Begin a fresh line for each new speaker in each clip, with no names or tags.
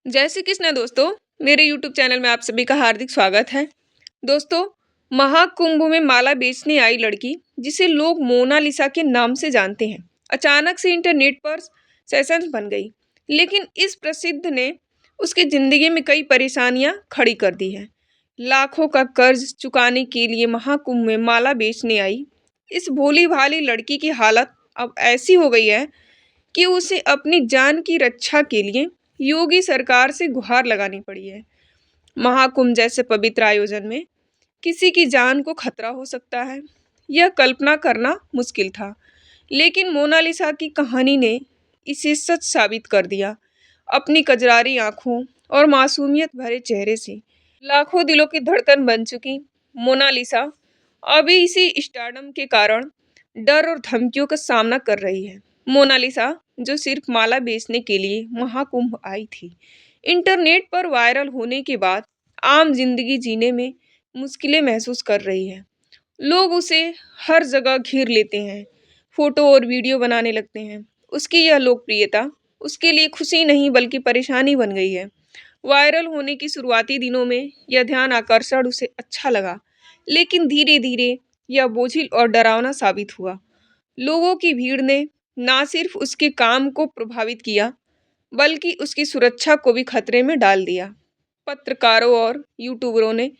जय श्री कृष्ण दोस्तों। मेरे YouTube चैनल में आप सभी का हार्दिक स्वागत है। दोस्तों, महाकुंभ में माला बेचने आई लड़की जिसे लोग मोनालिसा के नाम से जानते हैं, अचानक से इंटरनेट पर सेंसेशन बन गई। लेकिन इस प्रसिद्ध ने उसकी जिंदगी में कई परेशानियां खड़ी कर दी है। लाखों का कर्ज चुकाने के लिए महाकुंभ में माला बेचने आई इस भोली भाली लड़की की हालत अब ऐसी हो गई है कि उसे अपनी जान की रक्षा के लिए योगी सरकार से गुहार लगानी पड़ी है। महाकुंभ जैसे पवित्र आयोजन में किसी की जान को खतरा हो सकता है, यह कल्पना करना मुश्किल था। लेकिन मोनालिसा की कहानी ने इसे सच साबित कर दिया। अपनी कजरारी आंखों और मासूमियत भरे चेहरे से लाखों दिलों की धड़कन बन चुकी मोनालिसा अभी इसी स्टारडम के कारण डर और धमकियों का सामना कर रही है। मोनालिसा, जो सिर्फ माला बेचने के लिए महाकुंभ आई थी, इंटरनेट पर वायरल होने के बाद आम जिंदगी जीने में मुश्किलें महसूस कर रही है। लोग उसे हर जगह घेर लेते हैं, फोटो और वीडियो बनाने लगते हैं। उसकी यह लोकप्रियता उसके लिए खुशी नहीं बल्कि परेशानी बन गई है। वायरल होने की शुरुआती दिनों में यह ध्यान आकर्षण उसे अच्छा लगा, लेकिन धीरे धीरे यह बोझिल और डरावना साबित हुआ। लोगों की भीड़ ने ना सिर्फ उसके काम को प्रभावित किया, बल्कि उसकी सुरक्षा को भी खतरे में डाल दिया। पत्रकारों और यूट्यूबरों ने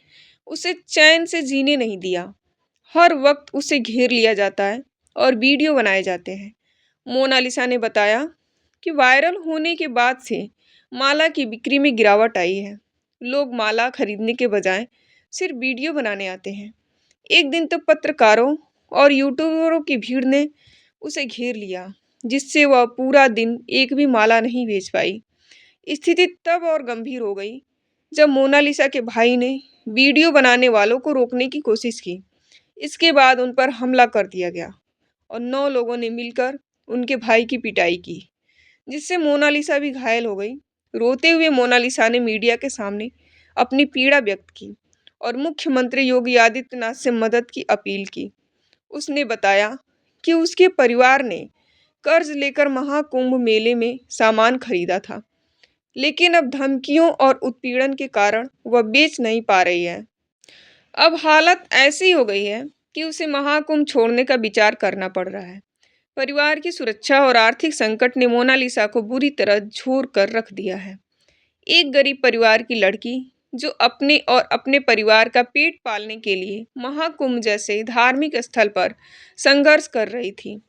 उसे चैन से जीने नहीं दिया। हर वक्त उसे घेर लिया जाता है और वीडियो बनाए जाते हैं। मोनालिसा ने बताया कि वायरल होने के बाद से माला की बिक्री में गिरावट आई है। लोग माला खरीदने के बजाय सिर्फ वीडियो बनाने आते हैं। एक दिन तो पत्रकारों और यूट्यूबरों की भीड़ ने उसे घेर लिया, जिससे वह पूरा दिन एक भी माला नहीं बेच पाई। स्थिति तब और गंभीर हो गई जब मोनालिसा के भाई ने वीडियो बनाने वालों को रोकने की कोशिश की। इसके बाद उन पर हमला कर दिया गया और 9 लोगों ने मिलकर उनके भाई की पिटाई की, जिससे मोनालिसा भी घायल हो गई। रोते हुए मोनालिसा ने मीडिया के सामने अपनी पीड़ा व्यक्त की और मुख्यमंत्री योगी आदित्यनाथ से मदद की अपील की। उसने बताया कि उसके परिवार ने कर्ज लेकर महाकुंभ मेले में सामान खरीदा था, लेकिन अब धमकियों और उत्पीड़न के कारण वह बेच नहीं पा रही है। अब हालत ऐसी हो गई है कि उसे महाकुंभ छोड़ने का विचार करना पड़ रहा है। परिवार की सुरक्षा और आर्थिक संकट ने मोनालिसा को बुरी तरह झोर कर रख दिया है। एक गरीब परिवार की लड़की जो अपने और अपने परिवार का पेट पालने के लिए महाकुंभ जैसे धार्मिक स्थल पर संघर्ष कर रही थी,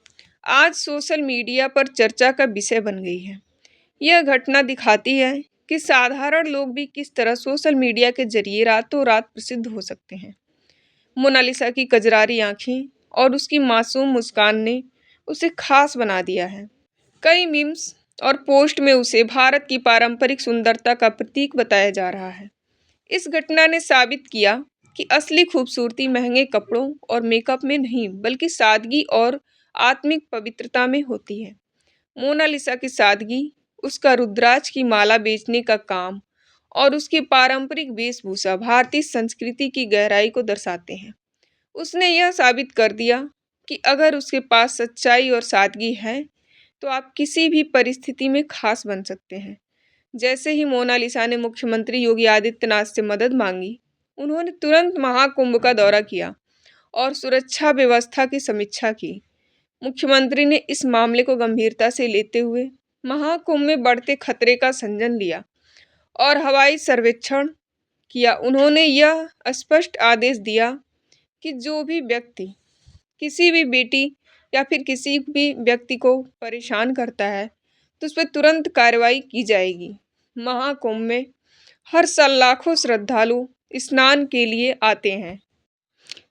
आज सोशल मीडिया पर चर्चा का विषय बन गई है। यह घटना दिखाती है कि साधारण लोग भी किस तरह सोशल मीडिया के जरिए रातों रात प्रसिद्ध हो सकते हैं। मोनालिसा की कजरारी आंखें और उसकी मासूम मुस्कान ने उसे खास बना दिया है। कई मीम्स और पोस्ट में उसे भारत की पारंपरिक सुंदरता का प्रतीक बताया जा रहा है। इस घटना ने साबित किया कि असली खूबसूरती महंगे कपड़ों और मेकअप में नहीं, बल्कि सादगी और आत्मिक पवित्रता में होती है। मोनालिसा की सादगी, उसका रुद्राक्ष की माला बेचने का काम और उसकी पारंपरिक वेशभूषा भारतीय संस्कृति की गहराई को दर्शाते हैं। उसने यह साबित कर दिया कि अगर उसके पास सच्चाई और सादगी है, तो आप किसी भी परिस्थिति में खास बन सकते हैं। जैसे ही मोनालिसा ने मुख्यमंत्री योगी आदित्यनाथ से मदद मांगी, उन्होंने तुरंत महाकुंभ का दौरा किया और सुरक्षा व्यवस्था की समीक्षा की। मुख्यमंत्री ने इस मामले को गंभीरता से लेते हुए महाकुंभ में बढ़ते खतरे का संज्ञान लिया और हवाई सर्वेक्षण किया। उन्होंने यह स्पष्ट आदेश दिया कि जो भी व्यक्ति किसी भी बेटी या फिर किसी भी व्यक्ति को परेशान करता है, तो उस पर तुरंत कार्रवाई की जाएगी। महाकुंभ में हर साल लाखों श्रद्धालु स्नान के लिए आते हैं।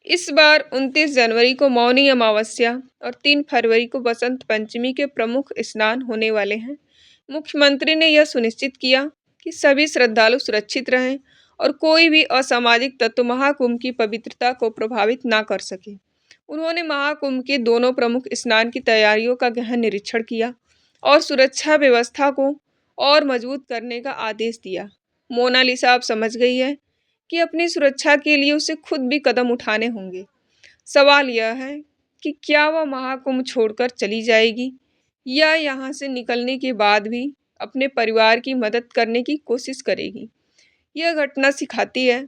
इस बार 29 जनवरी को मौनी अमावस्या और 3 फरवरी को बसंत पंचमी के प्रमुख स्नान होने वाले हैं। मुख्यमंत्री ने यह सुनिश्चित किया कि सभी श्रद्धालु सुरक्षित रहें और कोई भी असामाजिक तत्व महाकुंभ की पवित्रता को प्रभावित ना कर सके। उन्होंने महाकुंभ के दोनों प्रमुख स्नान की तैयारियों का गहन निरीक्षण किया और सुरक्षा व्यवस्था को और मजबूत करने का आदेश दिया। मोनालिसा अब समझ गई है कि अपनी सुरक्षा के लिए उसे खुद भी कदम उठाने होंगे। सवाल यह है कि क्या वह महाकुंभ छोड़कर चली जाएगी या यहाँ से निकलने के बाद भी अपने परिवार की मदद करने की कोशिश करेगी। यह घटना सिखाती है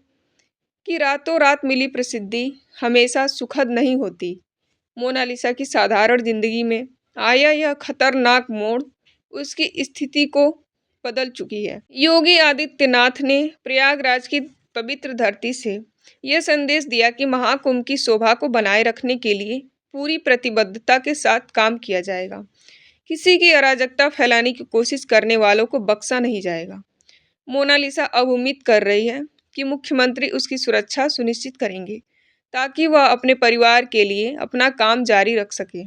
कि रातों रात मिली प्रसिद्धि हमेशा सुखद नहीं होती। मोनालिसा की साधारण जिंदगी में आया यह खतरनाक मोड़ उसकी स्थिति को बदल चुकी है। योगी आदित्यनाथ ने प्रयागराज की पवित्र धरती से यह संदेश दिया कि महाकुंभ की शोभा को बनाए रखने के लिए पूरी प्रतिबद्धता के साथ काम किया जाएगा। किसी की अराजकता फैलाने की कोशिश करने वालों को बख्शा नहीं जाएगा। मोनालिसा अब उम्मीद कर रही है कि मुख्यमंत्री उसकी सुरक्षा सुनिश्चित करेंगे ताकि वह अपने परिवार के लिए अपना काम जारी रख सके।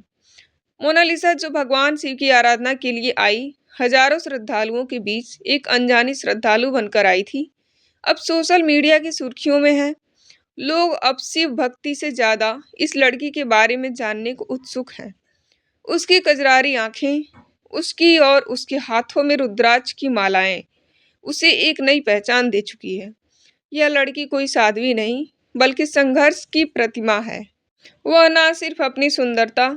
मोनालिसा जो भगवान शिव की आराधना के लिए आई, हजारों श्रद्धालुओं के बीच एक अनजानी श्रद्धालु बनकर आई थी, अब सोशल मीडिया की सुर्खियों में है। लोग अब शिव भक्ति से ज्यादा इस लड़की के बारे में जानने को उत्सुक हैं। उसकी कजरारी आंखें, उसकी और उसके हाथों में रुद्राक्ष की मालाएं उसे एक नई पहचान दे चुकी है। यह लड़की कोई साध्वी नहीं, बल्कि संघर्ष की प्रतिमा है। वह न सिर्फ अपनी सुंदरता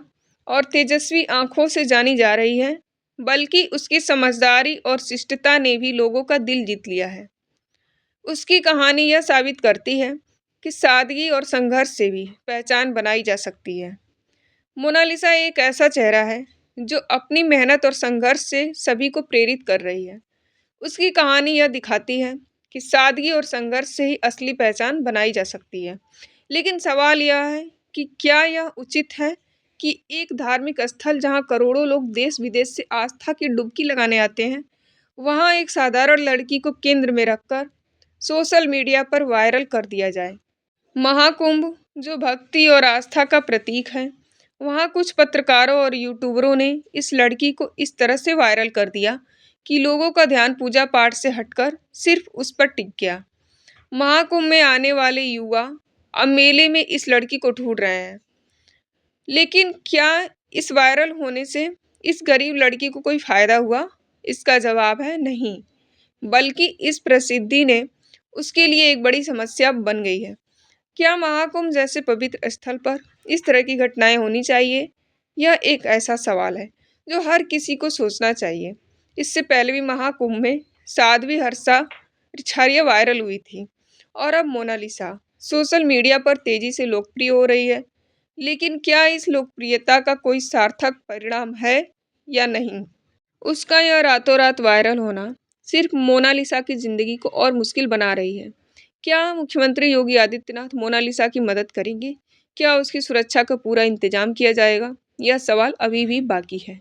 और तेजस्वी आंखों से जानी जा रही है, बल्कि उसकी समझदारी और शिष्टता ने भी लोगों का दिल जीत लिया है। उसकी कहानी यह साबित करती है कि सादगी और संघर्ष से भी पहचान बनाई जा सकती है। मोनालिसा एक ऐसा चेहरा है जो अपनी मेहनत और संघर्ष से सभी को प्रेरित कर रही है। उसकी कहानी यह दिखाती है कि सादगी और संघर्ष से ही असली पहचान बनाई जा सकती है। लेकिन सवाल यह है कि क्या यह उचित है कि एक धार्मिक स्थल जहां करोड़ों लोग देश विदेश से आस्था की डुबकी लगाने आते हैं, वहां एक साधारण लड़की को केंद्र में रखकर सोशल मीडिया पर वायरल कर दिया जाए। महाकुंभ जो भक्ति और आस्था का प्रतीक है, वहां कुछ पत्रकारों और यूट्यूबरों ने इस लड़की को इस तरह से वायरल कर दिया कि लोगों का ध्यान पूजा पाठ से हटकर सिर्फ उस पर टिक गया। महाकुंभ में आने वाले युवा अब मेले में इस लड़की को ढूंढ रहे हैं। लेकिन क्या इस वायरल होने से इस गरीब लड़की को कोई फायदा हुआ? इसका जवाब है नहीं, बल्कि इस प्रसिद्धि ने उसके लिए एक बड़ी समस्या बन गई है। क्या महाकुंभ जैसे पवित्र स्थल पर इस तरह की घटनाएं होनी चाहिए? यह एक ऐसा सवाल है जो हर किसी को सोचना चाहिए। इससे पहले भी महाकुंभ में साध्वी हर्षा रिछारिया वायरल हुई थी और अब मोनालिसा सोशल मीडिया पर तेजी से लोकप्रिय हो रही है। लेकिन क्या इस लोकप्रियता का कोई सार्थक परिणाम है या नहीं? उसका यह रातों रात वायरल होना सिर्फ मोनालिसा की जिंदगी को और मुश्किल बना रही है। क्या मुख्यमंत्री योगी आदित्यनाथ मोनालिसा की मदद करेंगे? क्या उसकी सुरक्षा का पूरा इंतजाम किया जाएगा? यह सवाल अभी भी बाकी है।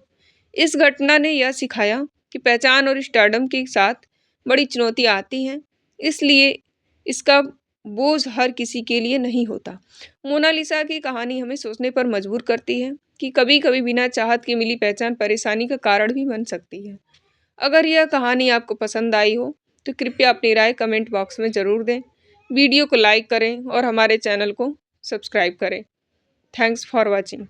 इस घटना ने यह सिखाया कि पहचान और स्टारडम के साथ बड़ी चुनौतियां आती हैं, इसलिए इसका बोझ हर किसी के लिए नहीं होता। मोनालिसा की कहानी हमें सोचने पर मजबूर करती है कि कभी कभी बिना चाहत के मिली पहचान परेशानी का कारण भी बन सकती है। अगर यह कहानी आपको पसंद आई हो तो कृपया अपनी राय कमेंट बॉक्स में ज़रूर दें। वीडियो को लाइक करें और हमारे चैनल को सब्सक्राइब करें। Thanks for watching.